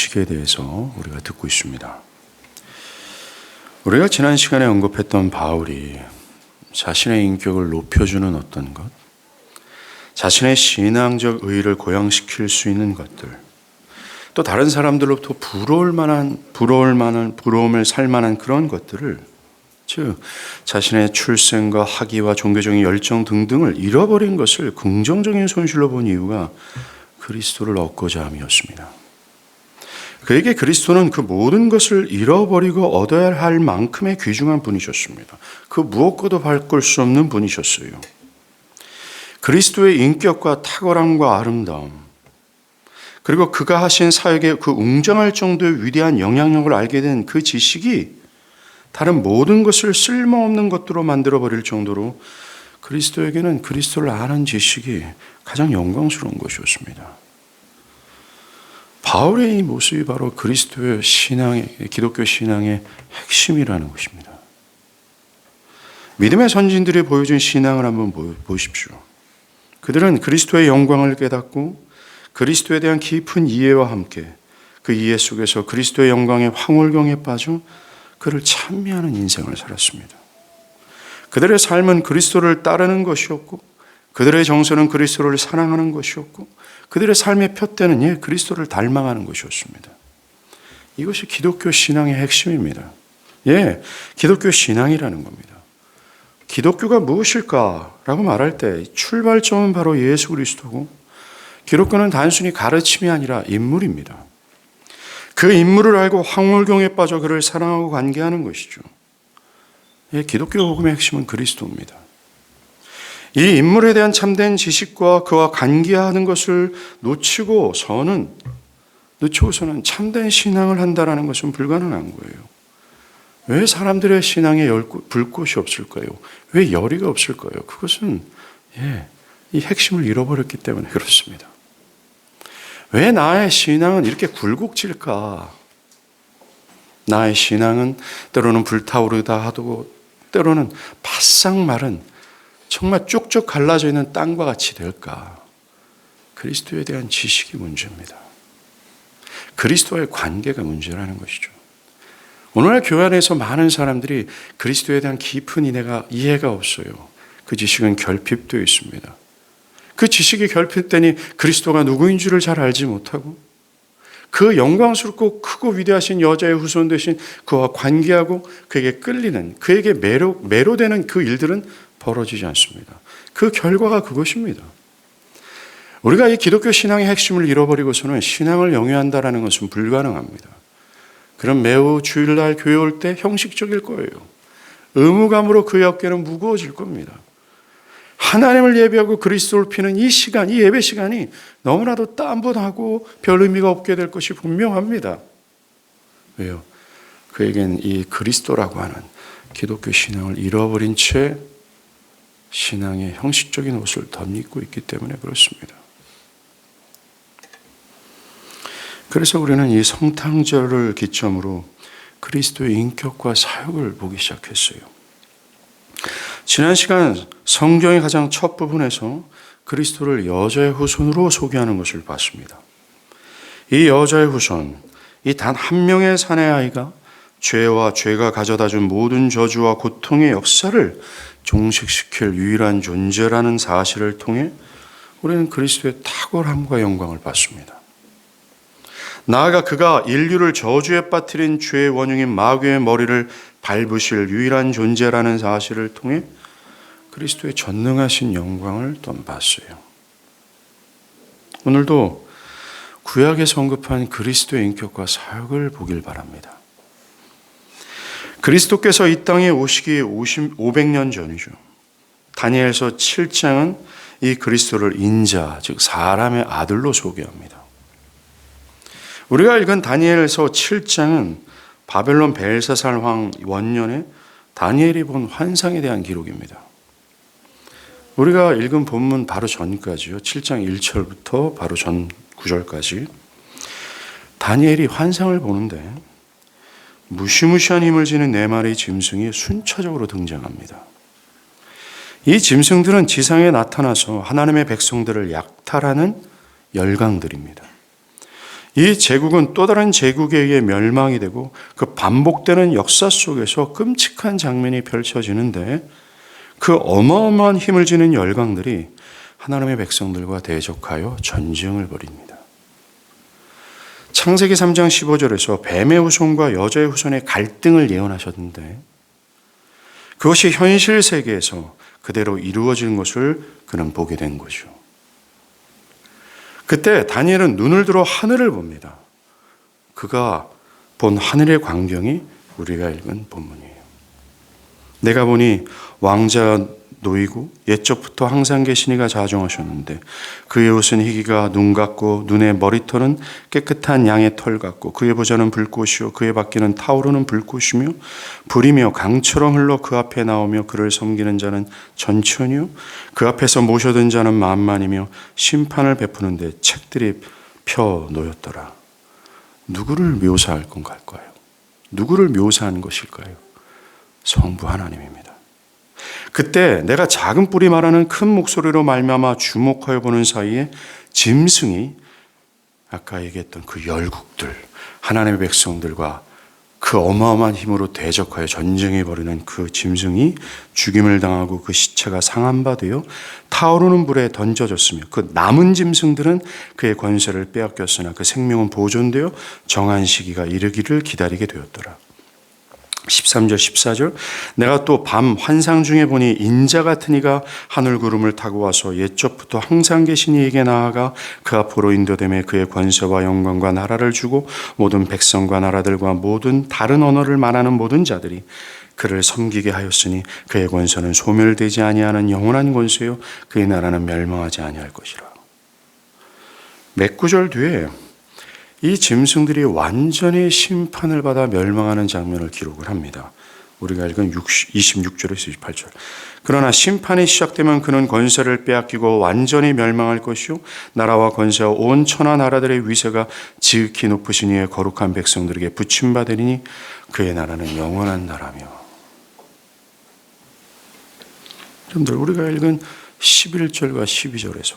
지식에 대해서 우리가 듣고 있습니다. 우리가 지난 시간에 언급했던 바울이 자신의 인격을 높여주는 어떤 것, 자신의 신앙적 의의를 고양시킬 수 있는 것들, 또 다른 사람들로부터 부러움을 살 만한 그런 것들을, 즉 자신의 출생과 학위와 종교적인 열정 등등을 잃어버린 것을 긍정적인 손실로 본 이유가 그리스도를 얻고자 함이었습니다. 그에게 그리스도는 그 모든 것을 잃어버리고 얻어야 할 만큼의 귀중한 분이셨습니다. 그 무엇과도 바꿀 수 없는 분이셨어요. 그리스도의 인격과 탁월함과 아름다움, 그리고 그가 하신 사역에 그 웅장할 정도의 위대한 영향력을 알게 된 그 지식이 다른 모든 것을 쓸모없는 것으로 만들어버릴 정도로 그리스도에게는 그리스도를 아는 지식이 가장 영광스러운 것이었습니다. 바울의 이 모습이 바로 그리스도의 기독교 신앙의 핵심이라는 것입니다. 믿음의 선진들이 보여준 신앙을 한번 보십시오. 그들은 그리스도의 영광을 깨닫고 그리스도에 대한 깊은 이해와 함께 그 이해 속에서 그리스도의 영광의 황홀경에 빠져 그를 찬미하는 인생을 살았습니다. 그들의 삶은 그리스도를 따르는 것이었고, 그들의 정서는 그리스도를 사랑하는 것이었고, 그들의 삶의 푯대는 그리스도를 닮아가는 것이었습니다. 이것이 기독교 신앙의 핵심입니다. 기독교 신앙이라는 겁니다. 기독교가 무엇일까라고 말할 때 출발점은 바로 예수 그리스도고, 기독교는 단순히 가르침이 아니라 인물입니다. 그 인물을 알고 황홀경에 빠져 그를 사랑하고 관계하는 것이죠. 기독교 복음의 핵심은 그리스도입니다. 이 인물에 대한 참된 지식과 그와 관계하는 것을 놓치고서는 참된 신앙을 한다는 것은 불가능한 거예요. 왜 사람들의 신앙에 불꽃이 없을까요? 왜 열의가 없을까요? 그것은 이 핵심을 잃어버렸기 때문에 그렇습니다. 왜 나의 신앙은 이렇게 굴곡질까? 나의 신앙은 때로는 불타오르다 하고 때로는 바싹 마른 정말 쭉쭉 갈라져 있는 땅과 같이 될까? 그리스도에 대한 지식이 문제입니다. 그리스도와의 관계가 문제라는 것이죠. 오늘날 교회 안에서 많은 사람들이 그리스도에 대한 깊은 이해가 없어요. 그 지식은 결핍되어 있습니다. 그 지식이 결핍되니 그리스도가 누구인 줄을 잘 알지 못하고 그 영광스럽고 크고 위대하신 여자의 후손 되신 그와 관계하고 그에게 끌리는, 그에게 매료되는 그 일들은 벌어지지 않습니다. 그 결과가 그것입니다. 우리가 이 기독교 신앙의 핵심을 잃어버리고서는 신앙을 영위한다는 것은 불가능합니다. 그럼 매우 주일날 교회 올 때 형식적일 거예요. 의무감으로 그의 어깨는 무거워질 겁니다. 하나님을 예배하고 그리스도를 피는 이 시간, 이 예배 시간이 너무나도 딴번하고 별 의미가 없게 될 것이 분명합니다. 왜요? 그에겐 이 그리스도라고 하는 기독교 신앙을 잃어버린 채 신앙의 형식적인 옷을 덧입고 있기 때문에 그렇습니다. 그래서 우리는 이 성탄절을 기점으로 그리스도의 인격과 사역을 보기 시작했어요. 지난 시간 성경의 가장 첫 부분에서 그리스도를 여자의 후손으로 소개하는 것을 봤습니다. 이 여자의 후손, 이 단 한 명의 사내 아이가 죄와 죄가 가져다준 모든 저주와 고통의 역사를 종식시킬 유일한 존재라는 사실을 통해 우리는 그리스도의 탁월함과 영광을 봤습니다. 나아가 그가 인류를 저주에 빠뜨린 죄의 원흉인 마귀의 머리를 밟으실 유일한 존재라는 사실을 통해 그리스도의 전능하신 영광을 또 봤어요. 오늘도 구약에서 언급한 그리스도의 인격과 사역을 보길 바랍니다. 그리스도께서 이 땅에 오시기 500년 전이죠. 다니엘서 7장은 이 그리스도를 인자, 즉 사람의 아들로 소개합니다. 우리가 읽은 다니엘서 7장은 바벨론 벨사살 왕 원년에 다니엘이 본 환상에 대한 기록입니다. 우리가 읽은 본문 바로 전까지요. 7장 1절부터 바로 전 9절까지 다니엘이 환상을 보는데 무시무시한 힘을 지닌 네 마리의 짐승이 순차적으로 등장합니다. 이 짐승들은 지상에 나타나서 하나님의 백성들을 약탈하는 열강들입니다. 이 제국은 또 다른 제국에 의해 멸망이 되고 그 반복되는 역사 속에서 끔찍한 장면이 펼쳐지는데 그 어마어마한 힘을 지닌 열강들이 하나님의 백성들과 대적하여 전쟁을 벌입니다. 창세기 3장 15절에서 뱀의 후손과 여자의 후손의 갈등을 예언하셨는데 그것이 현실 세계에서 그대로 이루어진 것을 그는 보게 된 거죠. 그때 다니엘은 눈을 들어 하늘을 봅니다. 그가 본 하늘의 광경이 우리가 읽은 본문이에요. 내가 보니 왕자가 놓이고 옛적부터 항상 계신 이가 자정하셨는데 그의 옷은 희기가 눈 같고 눈의 머리털은 깨끗한 양의 털 같고 그의 보좌는 불꽃이요 그의 바퀴는 타오르는 불꽃이며 불이며 강처럼 흘러 그 앞에 나오며 그를 섬기는 자는 전천이요 그 앞에서 모셔든 자는 만만이며 심판을 베푸는데 책들이 펴 놓였더라. 누구를 묘사할 건가요? 누구를 묘사하는 것일까요? 성부 하나님입니다. 그때 내가 작은 뿔이 말하는 큰 목소리로 말미암아 주목하여 보는 사이에 짐승이 아까 얘기했던 그 열국들 하나님의 백성들과 그 어마어마한 힘으로 대적하여 전쟁이 벌이는 그 짐승이 죽임을 당하고 그 시체가 상한 바 되어 타오르는 불에 던져졌으며 그 남은 짐승들은 그의 권세를 빼앗겼으나 그 생명은 보존되어 정한 시기가 이르기를 기다리게 되었더라. 13절 14절 내가 또 밤 환상 중에 보니 인자 같은 이가 하늘 구름을 타고 와서 옛적부터 항상 계신 이에게 나아가 그 앞으로 인도되매 그의 권세와 영광과 나라를 주고 모든 백성과 나라들과 모든 다른 언어를 말하는 모든 자들이 그를 섬기게 하였으니 그의 권세는 소멸되지 아니하는 영원한 권세요 그의 나라는 멸망하지 아니할 것이라. 몇 구절 뒤에 이 짐승들이 완전히 심판을 받아 멸망하는 장면을 기록을 합니다. 우리가 읽은 26절에서 28절. 그러나 심판이 시작되면 그는 권세를 빼앗기고 완전히 멸망할 것이요 나라와 권세와 온 천하 나라들의 위세가 지극히 높으신 이의 거룩한 백성들에게 붙임받으리니 그의 나라는 영원한 나라며. 여러분들 우리가 읽은 11절과 12절에서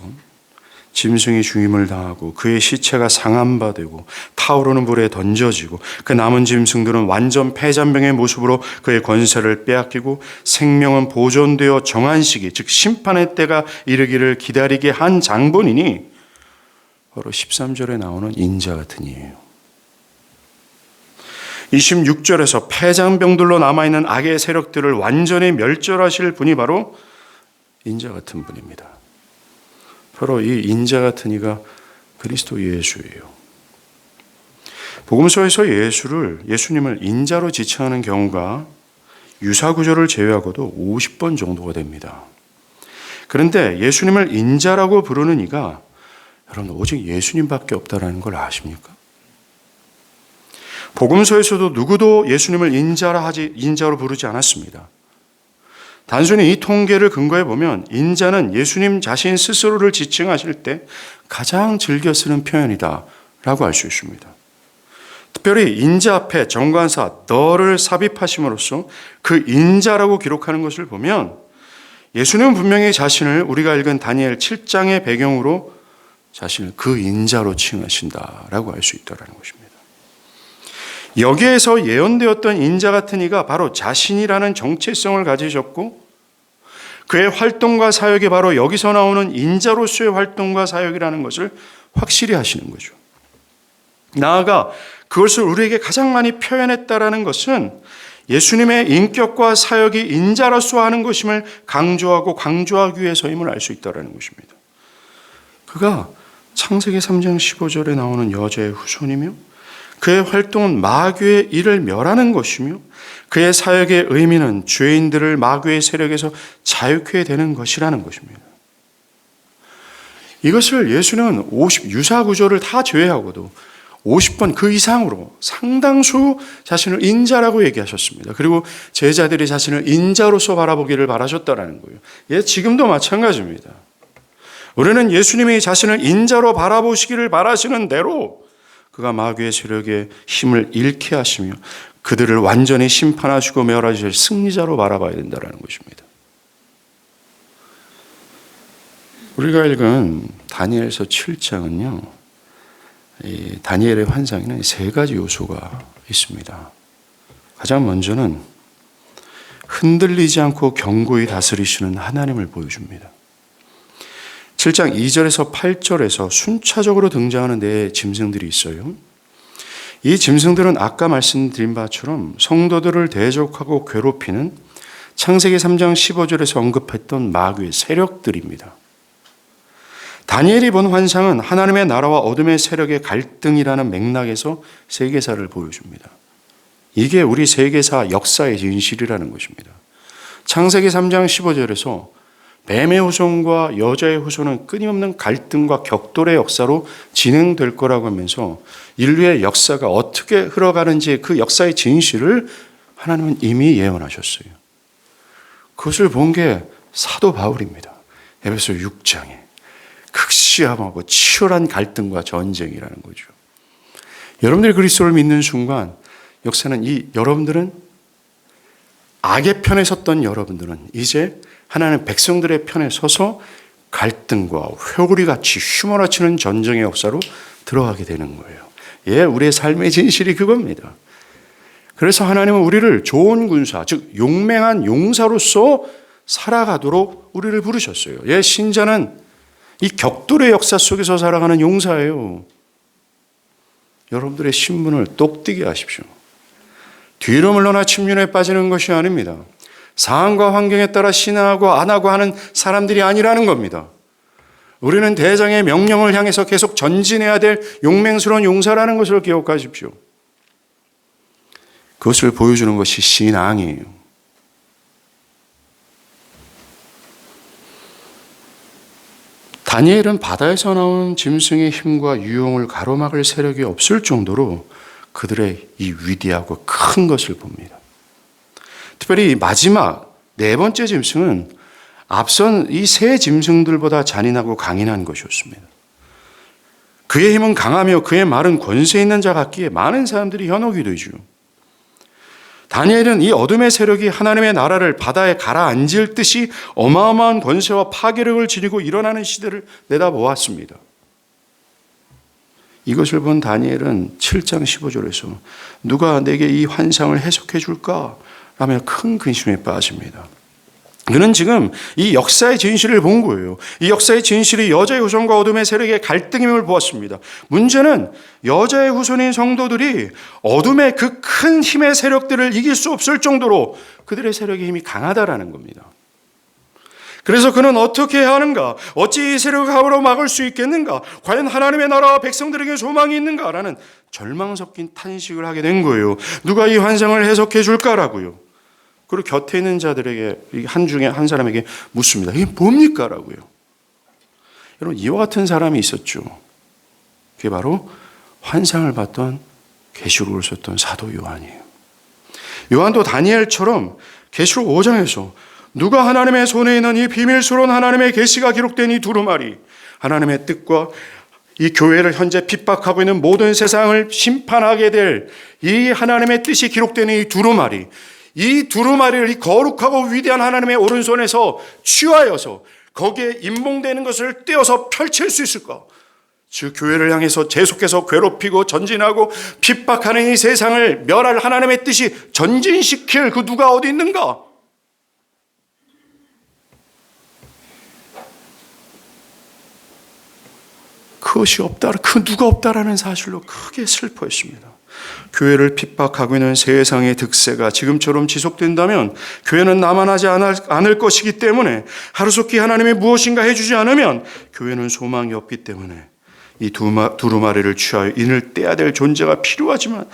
짐승이 죽임을 당하고 그의 시체가 상한 바 되고 타오르는 불에 던져지고 그 남은 짐승들은 완전 패잔병의 모습으로 그의 권세를 빼앗기고 생명은 보존되어 정한 시기 즉 심판의 때가 이르기를 기다리게 한 장본이니 바로 13절에 나오는 인자 같은 이에요. 26절에서 패잔병들로 남아있는 악의 세력들을 완전히 멸절하실 분이 바로 인자 같은 분입니다. 바로 이 인자 같은 이가 그리스도 예수예요. 복음서에서 예수님을 인자로 지칭하는 경우가 유사구절을 제외하고도 50번 정도가 됩니다. 그런데 예수님을 인자라고 부르는 이가 여러분 오직 예수님밖에 없다는 걸 아십니까? 복음서에서도 누구도 예수님을 인자로 부르지 않았습니다. 단순히 이 통계를 근거해 보면 인자는 예수님 자신 스스로를 지칭하실 때 가장 즐겨 쓰는 표현이다라고 알 수 있습니다. 특별히 인자 앞에 정관사 너를 삽입하심으로써 그 인자라고 기록하는 것을 보면 예수님은 분명히 자신을 우리가 읽은 다니엘 7장의 배경으로 자신을 그 인자로 칭하신다라고 알 수 있다는 것입니다. 여기에서 예언되었던 인자 같은 이가 바로 자신이라는 정체성을 가지셨고 그의 활동과 사역이 바로 여기서 나오는 인자로서의 활동과 사역이라는 것을 확실히 하시는 거죠. 나아가 그것을 우리에게 가장 많이 표현했다라는 것은 예수님의 인격과 사역이 인자로서 하는 것임을 강조하기 위해서임을 알 수 있다는 것입니다. 그가 창세기 3장 15절에 나오는 여자의 후손이며 그의 활동은 마귀의 일을 멸하는 것이며 그의 사역의 의미는 죄인들을 마귀의 세력에서 자유케 되는 것이라는 것입니다. 이것을 예수님은 유사 구절을 다 제외하고도 50번 그 이상으로 상당수 자신을 인자라고 얘기하셨습니다. 그리고 제자들이 자신을 인자로서 바라보기를 바라셨다는 거예요. 예, 지금도 마찬가지입니다. 우리는 예수님이 자신을 인자로 바라보시기를 바라시는 대로 그가 마귀의 세력의 힘을 잃게 하시며 그들을 완전히 심판하시고 멸하실 승리자로 바라봐야 된다는 것입니다. 우리가 읽은 다니엘서 7장은요. 이 다니엘의 환상에는 세 가지 요소가 있습니다. 가장 먼저는 흔들리지 않고 견고히 다스리시는 하나님을 보여줍니다. 7장 2절에서 8절에서 순차적으로 등장하는 네 짐승들이 있어요. 이 짐승들은 아까 말씀드린 바처럼 성도들을 대적하고 괴롭히는 창세기 3장 15절에서 언급했던 마귀의 세력들입니다. 다니엘이 본 환상은 하나님의 나라와 어둠의 세력의 갈등이라는 맥락에서 세계사를 보여줍니다. 이게 우리 세계사 역사의 진실이라는 것입니다. 창세기 3장 15절에서 뱀의 후손과 여자의 후손은 끊임없는 갈등과 격돌의 역사로 진행될 거라고 하면서 인류의 역사가 어떻게 흘러가는지 그 역사의 진실을 하나님은 이미 예언하셨어요. 그것을 본 게 사도 바울입니다. 에베소 6장에 극시함하고 치열한 갈등과 전쟁이라는 거죠. 여러분들이 그리스도를 믿는 순간 역사는 여러분들은 악의 편에 섰던 여러분들은 이제 하나님 백성들의 편에 서서 갈등과 회오리같이 휘몰아치는 전쟁의 역사로 들어가게 되는 거예요. 예, 우리의 삶의 진실이 그겁니다. 그래서 하나님은 우리를 좋은 군사, 즉 용맹한 용사로서 살아가도록 우리를 부르셨어요. 예, 신자는 이 격돌의 역사 속에서 살아가는 용사예요. 여러분들의 신분을 똑띠게 하십시오. 뒤로 물러나 침륜에 빠지는 것이 아닙니다. 상황과 환경에 따라 신앙하고 안 하고 하는 사람들이 아니라는 겁니다. 우리는 대장의 명령을 향해서 계속 전진해야 될 용맹스러운 용사라는 것을 기억하십시오. 그것을 보여주는 것이 신앙이에요. 다니엘은 바다에서 나온 짐승의 힘과 유용을 가로막을 세력이 없을 정도로 그들의 이 위대하고 큰 것을 봅니다. 특별히 마지막 네 번째 짐승은 앞선 이 세 짐승들보다 잔인하고 강인한 것이었습니다. 그의 힘은 강하며 그의 말은 권세 있는 자 같기에 많은 사람들이 현혹이 되죠. 다니엘은 이 어둠의 세력이 하나님의 나라를 바다에 가라앉을 듯이 어마어마한 권세와 파괴력을 지니고 일어나는 시대를 내다보았습니다. 이것을 본 다니엘은 7장 15절에서 누가 내게 이 환상을 해석해 줄까? 라며 큰 근심에 빠집니다. 그는 지금 이 역사의 진실을 본 거예요. 이 역사의 진실이 여자의 후손과 어둠의 세력의 갈등임을 보았습니다. 문제는 여자의 후손인 성도들이 어둠의 그 큰 힘의 세력들을 이길 수 없을 정도로 그들의 세력의 힘이 강하다라는 겁니다. 그래서 그는 어떻게 해야 하는가? 어찌 이 세력을 가로막을 수 있겠는가? 과연 하나님의 나라와 백성들에게 소망이 있는가라는 절망 섞인 탄식을 하게 된 거예요. 누가 이 환상을 해석해 줄까라고요. 그리고 곁에 있는 자들에게 한 사람에게 묻습니다. 이게 뭡니까? 라고요. 여러분, 이와 같은 사람이 있었죠. 그게 바로 환상을 봤던 계시록을 썼던 사도 요한이에요. 요한도 다니엘처럼 계시록 5장에서 누가 하나님의 손에 있는 이 비밀스러운 하나님의 계시가 기록된 이 두루마리, 하나님의 뜻과 이 교회를 현재 핍박하고 있는 모든 세상을 심판하게 될 이 하나님의 뜻이 기록된 이 두루마리, 이 두루마리를 이 거룩하고 위대한 하나님의 오른손에서 취하여서 거기에 임봉되는 것을 떼어서 펼칠 수 있을까? 즉 교회를 향해서 계속해서 괴롭히고 전진하고 핍박하는 이 세상을 멸할 하나님의 뜻이 전진시킬 그 누가 어디 있는가? 그것이 없다, 그 누가 없다라는 사실로 크게 슬퍼했습니다. 교회를 핍박하고 있는 세상의 득세가 지금처럼 지속된다면 교회는 남아나지 않을 것이기 때문에 하루속히 하나님이 무엇인가 해주지 않으면 교회는 소망이 없기 때문에 이 두루마리를 취하여 인을 떼야 될 존재가 필요하지만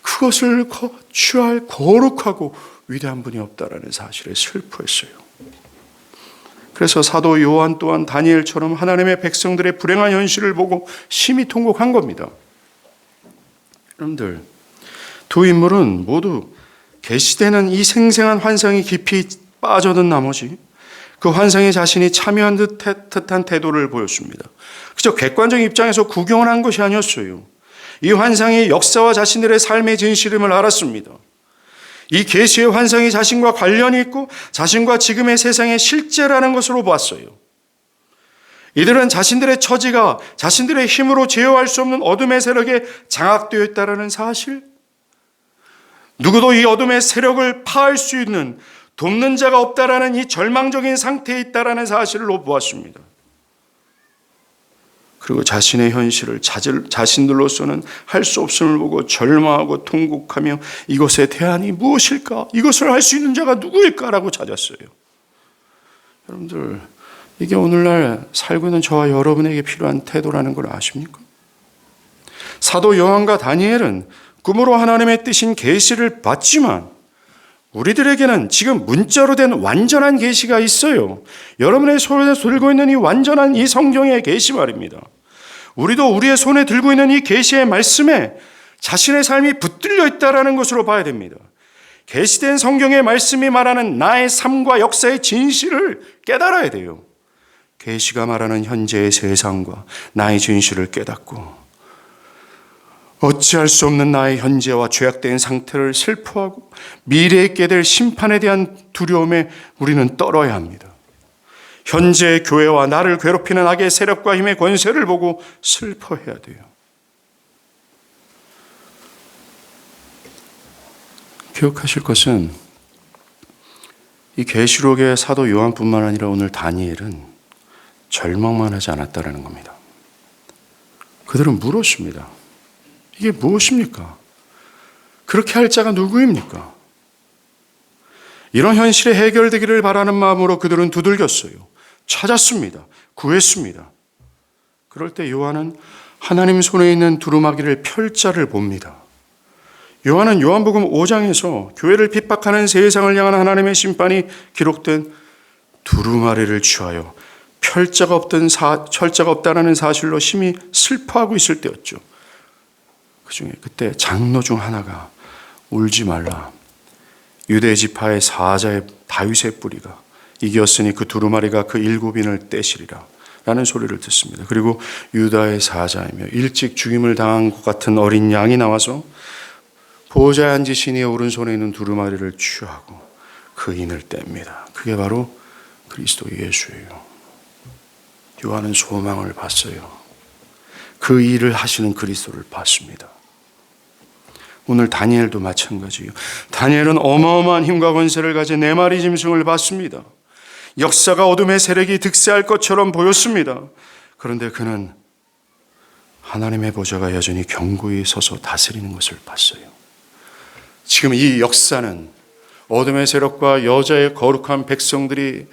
그것을 취할 거룩하고 위대한 분이 없다라는 사실에 슬퍼했어요. 그래서 사도 요한 또한 다니엘처럼 하나님의 백성들의 불행한 현실을 보고 심히 통곡한 겁니다. 여러분들, 두 인물은 모두 계시되는 이 생생한 환상에 깊이 빠져든 나머지 그 환상에 자신이 참여한 듯한 태도를 보였습니다. 그저 객관적 입장에서 구경을 한 것이 아니었어요. 이 환상이 역사와 자신들의 삶의 진실임을 알았습니다. 이 계시의 환상이 자신과 관련이 있고 자신과 지금의 세상의 실제라는 것으로 보았어요. 이들은 자신들의 처지가 자신들의 힘으로 제어할 수 없는 어둠의 세력에 장악되어 있다는 사실, 누구도 이 어둠의 세력을 파할 수 있는 돕는 자가 없다라는 이 절망적인 상태에 있다라는 사실을 보았습니다. 그리고 자신의 현실을 자신들로서는 할 수 없음을 보고 절망하고 통곡하며 이것의 대안이 무엇일까? 이것을 할 수 있는 자가 누구일까라고 찾았어요. 여러분들, 이게 오늘날 살고 있는 저와 여러분에게 필요한 태도라는 걸 아십니까? 사도 요한과 다니엘은 꿈으로 하나님의 뜻인 계시를 받지만 우리들에게는 지금 문자로 된 완전한 계시가 있어요. 여러분의 손에 들고 있는 이 완전한 이 성경의 계시 말입니다. 우리도 우리의 손에 들고 있는 이 계시의 말씀에 자신의 삶이 붙들려 있다는 것으로 봐야 됩니다. 계시된 성경의 말씀이 말하는 나의 삶과 역사의 진실을 깨달아야 돼요. 계시가 말하는 현재의 세상과 나의 진실을 깨닫고 어찌할 수 없는 나의 현재와 죄악된 상태를 슬퍼하고 미래에 있게 될 심판에 대한 두려움에 우리는 떨어야 합니다. 현재의 교회와 나를 괴롭히는 악의 세력과 힘의 권세를 보고 슬퍼해야 돼요. 기억하실 것은 이 계시록의 사도 요한뿐만 아니라 오늘 다니엘은 절망만 하지 않았다는 겁니다. 그들은 물었습니다. 이게 무엇입니까? 그렇게 할 자가 누구입니까? 이런 현실이 해결되기를 바라는 마음으로 그들은 두들겼어요. 찾았습니다. 구했습니다. 그럴 때 요한은 하나님 손에 있는 두루마기를 펼 자를 봅니다. 요한은 요한복음 5장에서 교회를 핍박하는 세상을 향한 하나님의 심판이 기록된 두루마리를 취하여 철자가 없다는 사실로 심히 슬퍼하고 있을 때였죠. 그중에 그때 장로 중 하나가 울지 말라. 유대 지파의 사자의 다윗의 뿌리가 이겼으니 그 두루마리가 그 일곱인을 떼시리라 라는 소리를 듣습니다. 그리고 유다의 사자이며 일찍 죽임을 당한 것 같은 어린 양이 나와서 보호자에 앉으신 이의 오른손에 있는 두루마리를 취하고 그 인을 뗍니다. 그게 바로 그리스도 예수예요. 요한은 소망을 봤어요. 그 일을 하시는 그리스도를 봤습니다. 오늘 다니엘도 마찬가지예요. 다니엘은 어마어마한 힘과 권세를 가진 네 마리 짐승을 봤습니다. 역사가 어둠의 세력이 득세할 것처럼 보였습니다. 그런데 그는 하나님의 보좌가 여전히 견고히 서서 다스리는 것을 봤어요. 지금 이 역사는 어둠의 세력과 여자의 거룩한 백성들이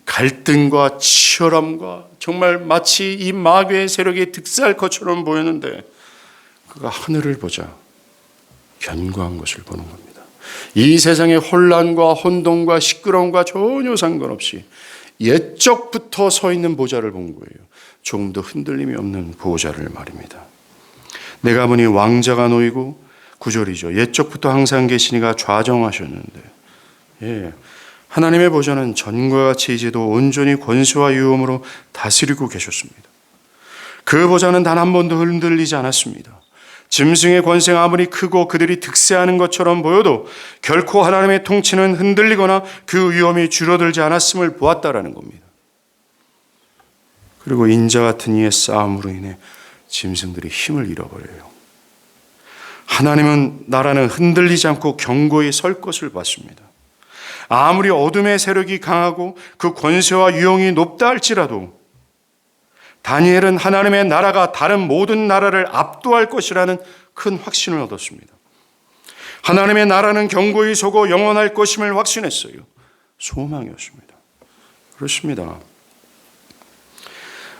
갈등과 치열함과 정말 마치 이 마귀의 세력이 득세할 것처럼 보였는데 그가 하늘을 보자 견고한 것을 보는 겁니다. 이 세상의 혼란과 혼돈과 시끄러움과 전혀 상관없이 옛적부터 서 있는 보좌를 본 거예요. 조금도 흔들림이 없는 보좌를 말입니다. 내가 보니 왕자가 놓이고 9절이죠. 옛적부터 항상 계시니가 좌정하셨는데 하나님의 보좌는 전과 같이 이제도 온전히 권세와 유엄으로 다스리고 계셨습니다. 그 보좌는 단 한 번도 흔들리지 않았습니다. 짐승의 권세가 아무리 크고 그들이 득세하는 것처럼 보여도 결코 하나님의 통치는 흔들리거나 그 위엄이 줄어들지 않았음을 보았다라는 겁니다. 그리고 인자 같은 이의 싸움으로 인해 짐승들이 힘을 잃어버려요. 하나님은 나라는 흔들리지 않고 견고히 설 것을 봤습니다. 아무리 어둠의 세력이 강하고 그 권세와 유형이 높다 할지라도 다니엘은 하나님의 나라가 다른 모든 나라를 압도할 것이라는 큰 확신을 얻었습니다. 하나님의 나라는 견고히 서고 영원할 것임을 확신했어요. 소망이었습니다. 그렇습니다.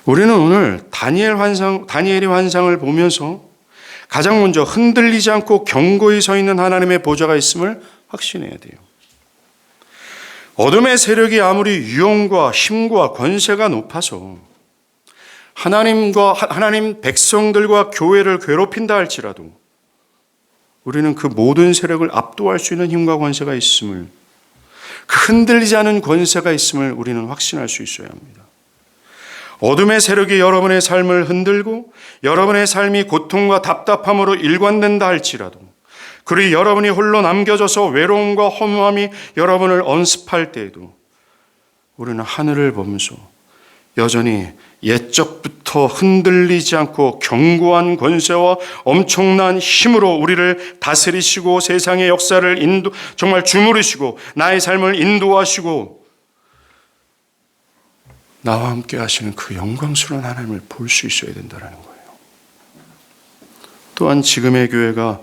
우리는 오늘 다니엘의 환상을 보면서 가장 먼저 흔들리지 않고 견고히 서 있는 하나님의 보좌가 있음을 확신해야 돼요. 어둠의 세력이 아무리 유형과 힘과 권세가 높아서 하나님 백성들과 교회를 괴롭힌다 할지라도 우리는 그 모든 세력을 압도할 수 있는 힘과 권세가 있음을, 그 흔들리지 않은 권세가 있음을 우리는 확신할 수 있어야 합니다. 어둠의 세력이 여러분의 삶을 흔들고 여러분의 삶이 고통과 답답함으로 일관된다 할지라도, 그리고 여러분이 홀로 남겨져서 외로움과 허무함이 여러분을 언습할 때에도 우리는 하늘을 보면서 여전히 옛적부터 흔들리지 않고 견고한 권세와 엄청난 힘으로 우리를 다스리시고 세상의 역사를 정말 주무르시고 나의 삶을 인도하시고 나와 함께 하시는 그 영광스러운 하나님을 볼 수 있어야 된다는 거예요. 또한 지금의 교회가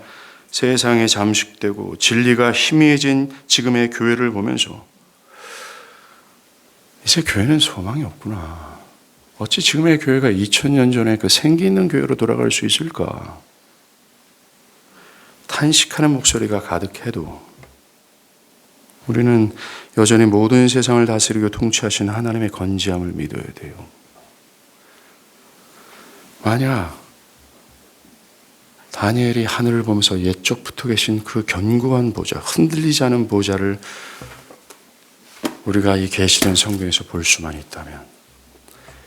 세상에 잠식되고 진리가 희미해진 지금의 교회를 보면서 이제 교회는 소망이 없구나. 어찌 지금의 교회가 2000년 전에 그 생기 있는 교회로 돌아갈 수 있을까? 탄식하는 목소리가 가득해도 우리는 여전히 모든 세상을 다스리고 통치하신 하나님의 건지함을 믿어야 돼요. 만약 다니엘이 하늘을 보면서 옛적부터 계신 그 견고한 보좌, 흔들리지 않은 보좌를 우리가 이 계시된 성경에서 볼 수만 있다면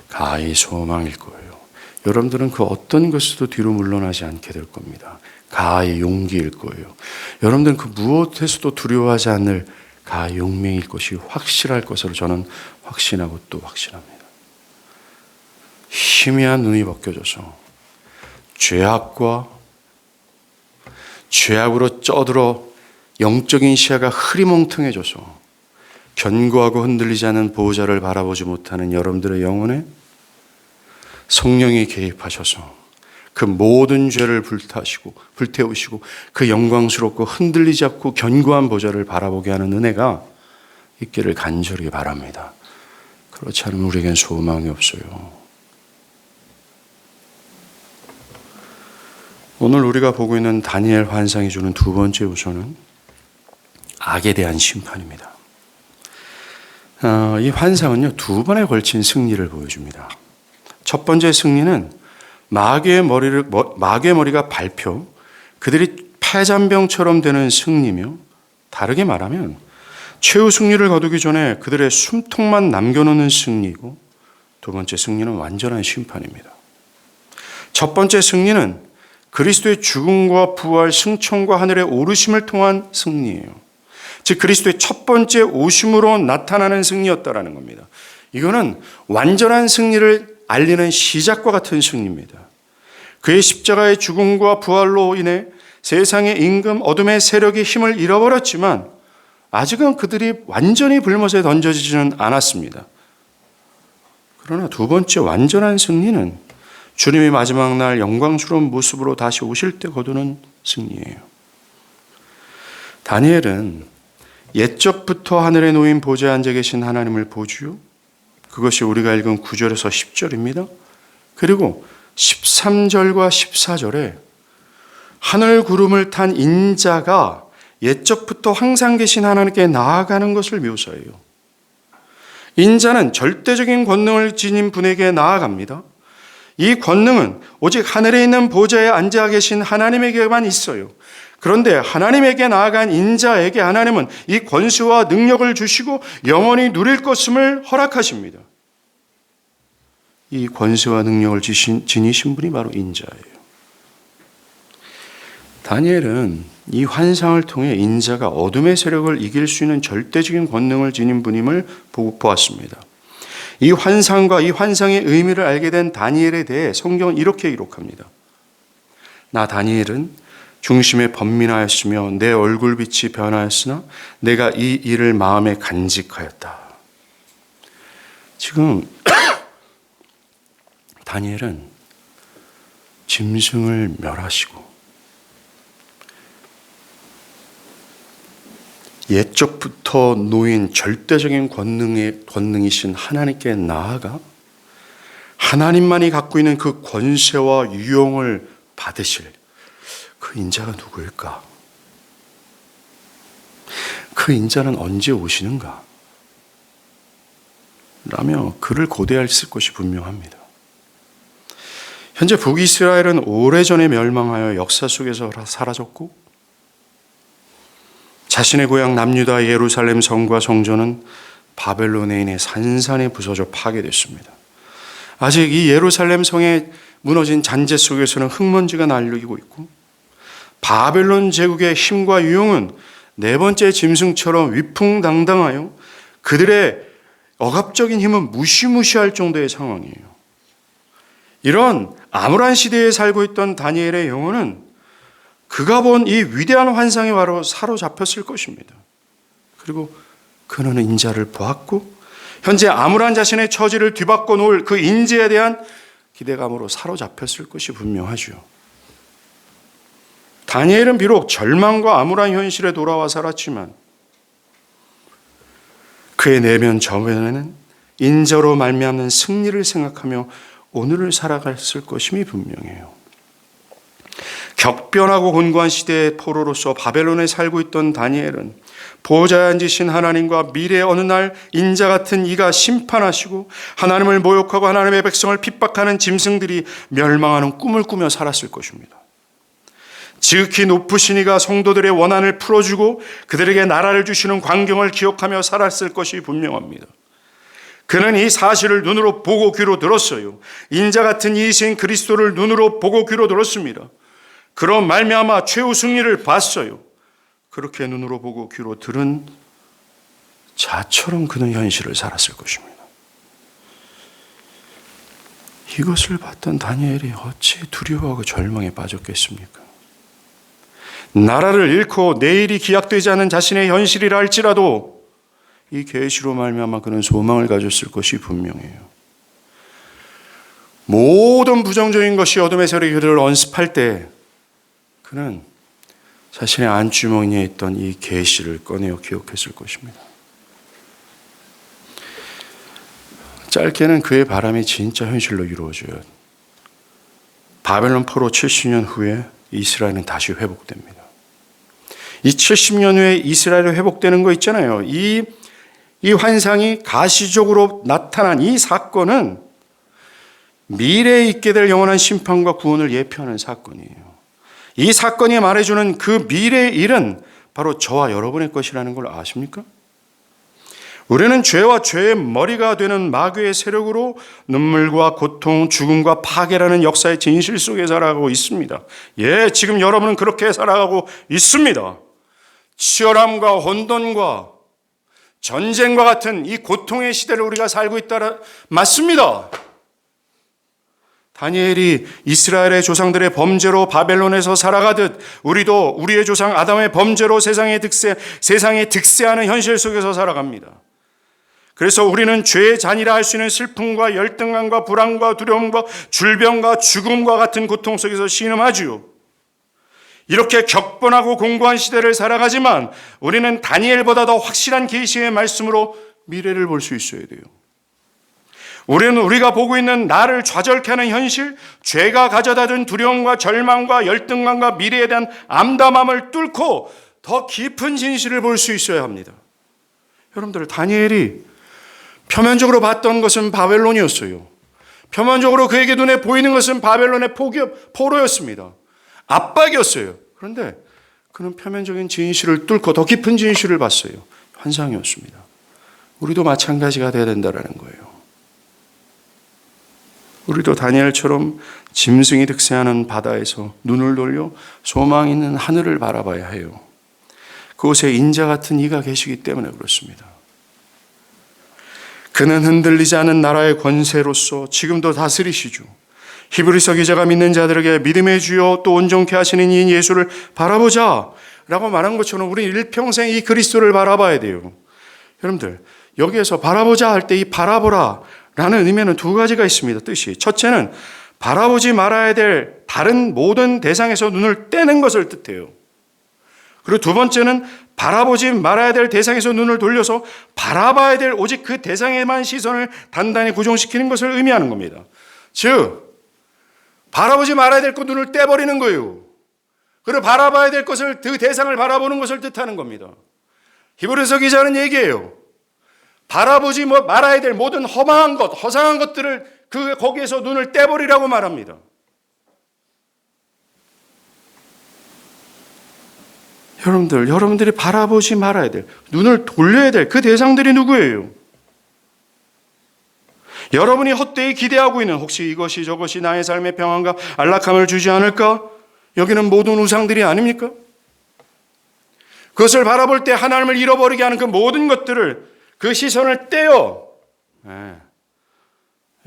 가히 소망일 거예요. 여러분들은 그 어떤 것에도 뒤로 물러나지 않게 될 겁니다. 가히 용기일 거예요. 여러분들은 그 무엇에서도 두려워하지 않을 가히 용맹일 것이 확실할 것으로 저는 확신하고 또 확신합니다. 희미한 눈이 벗겨져서 죄악으로 쩌들어 영적인 시야가 흐리멍텅해져서 견고하고 흔들리지 않은 보호자를 바라보지 못하는 여러분들의 영혼에 성령이 개입하셔서 그 모든 죄를 불태우시고 그 영광스럽고 흔들리지 않고 견고한 보좌를 바라보게 하는 은혜가 있기를 간절히 바랍니다. 그렇지 않으면 우리에겐 소망이 없어요. 오늘 우리가 보고 있는 다니엘 환상이 주는 두 번째 요소는 악에 대한 심판입니다. 이 환상은요, 두 번에 걸친 승리를 보여줍니다. 첫 번째 승리는 마귀의 머리가 밟혀 그들이 패잔병처럼 되는 승리며, 다르게 말하면 최후 승리를 거두기 전에 그들의 숨통만 남겨놓는 승리이고, 두 번째 승리는 완전한 심판입니다. 첫 번째 승리는 그리스도의 죽음과 부활, 승천과 하늘의 오르심을 통한 승리예요. 즉 그리스도의 첫 번째 오심으로 나타나는 승리였다라는 겁니다. 이거는 완전한 승리를 알리는 시작과 같은 승리입니다. 그의 십자가의 죽음과 부활로 인해 세상의 임금, 어둠의 세력이 힘을 잃어버렸지만 아직은 그들이 완전히 불못에 던져지지는 않았습니다. 그러나 두 번째 완전한 승리는 주님이 마지막 날 영광스러운 모습으로 다시 오실 때 거두는 승리예요. 다니엘은 옛적부터 하늘에 놓인 보좌에 앉아 계신 하나님을 보지요. 그것이 우리가 읽은 9절에서 10절입니다. 그리고 13절과 14절에 하늘 구름을 탄 인자가 옛적부터 항상 계신 하나님께 나아가는 것을 묘사해요. 인자는 절대적인 권능을 지닌 분에게 나아갑니다. 이 권능은 오직 하늘에 있는 보좌에 앉아 계신 하나님에게만 있어요. 그런데 하나님에게 나아간 인자에게 하나님은 이 권세와 능력을 주시고 영원히 누릴 것임을 허락하십니다. 이 권세와 능력을 지니신 분이 바로 인자예요. 다니엘은 이 환상을 통해 인자가 어둠의 세력을 이길 수 있는 절대적인 권능을 지닌 분임을 보았습니다. 이 환상과 이 환상의 의미를 알게 된 다니엘에 대해 성경은 이렇게 기록합니다. 나 다니엘은 중심에 번민하였으며 내 얼굴빛이 변하였으나 내가 이 일을 마음에 간직하였다. 지금 다니엘은 짐승을 멸하시고 옛적부터 놓인 절대적인 권능이신 하나님께 나아가 하나님만이 갖고 있는 그 권세와 유용을 받으실 그 인자가 누구일까? 그 인자는 언제 오시는가? 라며 그를 고대했을 것이 분명합니다. 현재 북이스라엘은 오래전에 멸망하여 역사 속에서 사라졌고 자신의 고향 남유다 예루살렘 성과 성전은 바벨론에 인해 산산이 부서져 파괴됐습니다. 아직 이 예루살렘 성에 무너진 잔재 속에서는 흙먼지가 날리고 있고 바벨론 제국의 힘과 유용은 네 번째 짐승처럼 위풍당당하여 그들의 억압적인 힘은 무시무시할 정도의 상황이에요. 이런 암울한 시대에 살고 있던 다니엘의 영혼은 그가 본 이 위대한 환상에 바로 사로잡혔을 것입니다. 그리고 그는 인자를 보았고 현재 암울한 자신의 처지를 뒤바꿔 놓을 그 인재에 대한 기대감으로 사로잡혔을 것이 분명하죠. 다니엘은 비록 절망과 암울한 현실에 돌아와 살았지만 그의 내면 저면에는 인자로 말미암는 승리를 생각하며 오늘을 살아갔을 것임이 분명해요. 격변하고 곤고한 시대의 포로로서 바벨론에 살고 있던 다니엘은 보좌에 앉으신 하나님과 미래의 어느 날 인자 같은 이가 심판하시고 하나님을 모욕하고 하나님의 백성을 핍박하는 짐승들이 멸망하는 꿈을 꾸며 살았을 것입니다. 지극히 높으신 이가 성도들의 원한을 풀어주고 그들에게 나라를 주시는 광경을 기억하며 살았을 것이 분명합니다. 그는 이 사실을 눈으로 보고 귀로 들었어요. 인자 같은 이이신 그리스도를 눈으로 보고 귀로 들었습니다. 그런 말미암아 최후 승리를 봤어요. 그렇게 눈으로 보고 귀로 들은 자처럼 그는 현실을 살았을 것입니다. 이것을 봤던 다니엘이 어찌 두려워하고 절망에 빠졌겠습니까? 나라를 잃고 내일이 기약되지 않은 자신의 현실이라 할지라도 이 계시로 말미암아 그는 소망을 가졌을 것이 분명해요. 모든 부정적인 것이 어둠의 세력이 그들을 언습할 때 그는 자신의 안주머니에 있던 이 계시를 꺼내어 기억했을 것입니다. 짧게는 그의 바람이 진짜 현실로 이루어져요. 바벨론 포로 70년 후에 이스라엘은 다시 회복됩니다. 이 70년 후에 이스라엘이 회복되는 거 있잖아요. 이 환상이 가시적으로 나타난 이 사건은 미래에 있게 될 영원한 심판과 구원을 예표하는 사건이에요. 이 사건이 말해주는 그 미래의 일은 바로 저와 여러분의 것이라는 걸 아십니까? 우리는 죄와 죄의 머리가 되는 마귀의 세력으로 눈물과 고통, 죽음과 파괴라는 역사의 진실 속에 살아가고 있습니다. 예, 지금 여러분은 그렇게 살아가고 있습니다. 치열함과 혼돈과 전쟁과 같은 이 고통의 시대를 우리가 살고 있다. 맞습니다. 다니엘이 이스라엘의 조상들의 범죄로 바벨론에서 살아가듯 우리도 우리의 조상 아담의 범죄로 세상에 득세하는 현실 속에서 살아갑니다. 그래서 우리는 죄의 잔이라 할 수 있는 슬픔과 열등감과 불안과 두려움과 질병과 죽음과 같은 고통 속에서 신음하지요. 이렇게 격분하고 공고한 시대를 살아가지만 우리는 다니엘보다 더 확실한 계시의 말씀으로 미래를 볼 수 있어야 돼요. 우리는 우리가 보고 있는 나를 좌절케 하는 현실, 죄가 가져다준 두려움과 절망과 열등감과 미래에 대한 암담함을 뚫고 더 깊은 진실을 볼 수 있어야 합니다. 여러분들, 다니엘이 표면적으로 봤던 것은 바벨론이었어요. 표면적으로 그에게 눈에 보이는 것은 바벨론의 포로였습니다. 압박이었어요. 그런데 그는 표면적인 진실을 뚫고 더 깊은 진실을 봤어요. 환상이었습니다. 우리도 마찬가지가 되어야 된다는 거예요. 우리도 다니엘처럼 짐승이 득세하는 바다에서 눈을 돌려 소망 있는 하늘을 바라봐야 해요. 그곳에 인자 같은 이가 계시기 때문에 그렇습니다. 그는 흔들리지 않은 나라의 권세로서 지금도 다스리시죠. 히브리서 기자가 믿는 자들에게 믿음의 주여 또 온전케 하시는 이인 예수를 바라보자 라고 말한 것처럼 우리 일평생 이 그리스도를 바라봐야 돼요. 여러분들, 여기에서 바라보자 할 때 이 바라보라 라는 의미는 두 가지가 있습니다. 뜻이. 첫째는 바라보지 말아야 될 다른 모든 대상에서 눈을 떼는 것을 뜻해요. 그리고 두 번째는 바라보지 말아야 될 대상에서 눈을 돌려서 바라봐야 될 오직 그 대상에만 시선을 단단히 고정시키는 것을 의미하는 겁니다. 즉, 바라보지 말아야 될 것 눈을 떼버리는 거예요. 그리고 바라봐야 될 것을, 그 대상을 바라보는 것을 뜻하는 겁니다. 히브리서 기자는 얘기해요. 바라보지 말아야 될 모든 허망한 것, 허상한 것들을 거기에서 눈을 떼버리라고 말합니다. 여러분들이 바라보지 말아야 될, 눈을 돌려야 될 그 대상들이 누구예요? 여러분이 헛되이 기대하고 있는 혹시 이것이 저것이 나의 삶의 평안과 안락함을 주지 않을까? 여기는 모든 우상들이 아닙니까? 그것을 바라볼 때 하나님을 잃어버리게 하는 그 모든 것들을 그 시선을 떼어